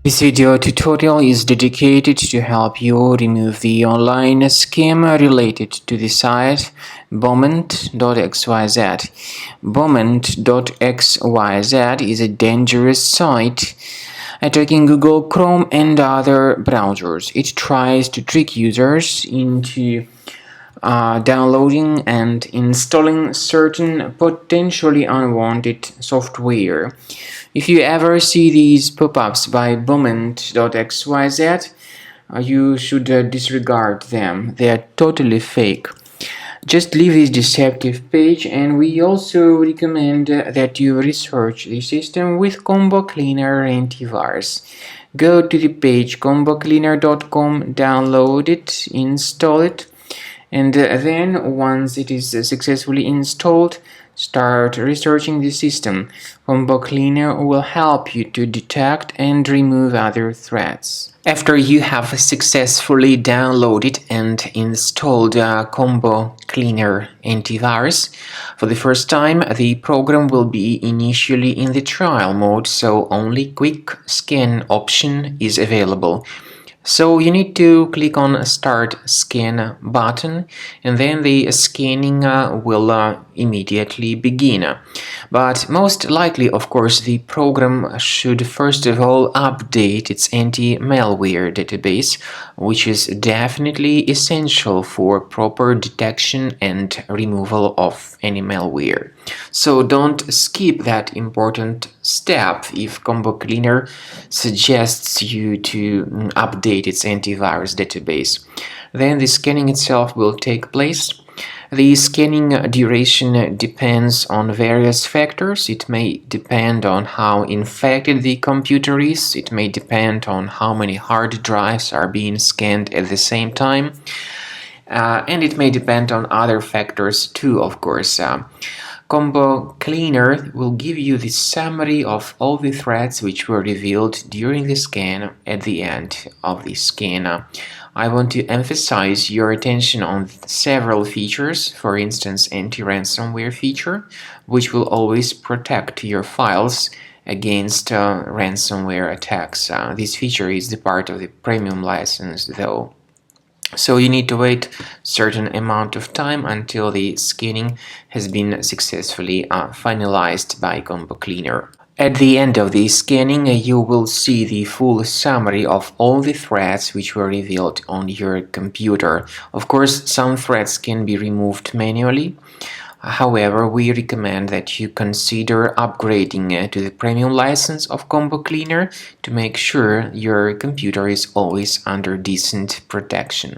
This video tutorial is dedicated to help you remove the online scam related to the site Boment.xyz. Boment.xyz is a dangerous site attacking Google Chrome and other browsers. It tries to trick users into downloading and installing certain potentially unwanted software. If you ever see these pop-ups by Boment.xyz, you should disregard them. They are totally fake. Just leave this deceptive page, and we also recommend that you research the system with Combo Cleaner antivirus. Go to the page combocleaner.com, download it, install it, and then once it is successfully installed, start researching the system. Combo Cleaner will help you to detect and remove other threats. After you have successfully downloaded and installed Combo Cleaner antivirus, for the first time the program will be initially in the trial mode, so only quick scan option is available. So you need to click on Start Scan button, and then the scanning will immediately begin. But most likely, of course, the program should first of all update its anti-malware database, which is definitely essential for proper detection and removal of any malware. So don't skip that important step if Combo Cleaner suggests you to update its antivirus database. Then the scanning itself will take place. The scanning duration depends on various factors. It may depend on how infected the computer is. It may depend on how many hard drives are being scanned at the same time. And it may depend on other factors too, of course. Combo Cleaner will give you the summary of all the threats which were revealed during the scan at the end of the scan. I want to emphasize your attention on several features, for instance anti-ransomware feature, which will always protect your files against ransomware attacks. This feature is the part of the premium license though. So you need to wait a certain amount of time until the scanning has been successfully finalized by Combo Cleaner. At the end of the scanning, you will see the full summary of all the threats which were revealed on your computer. Of course, some threats can be removed manually. However, we recommend that you consider upgrading to the premium license of Combo Cleaner to make sure your computer is always under decent protection.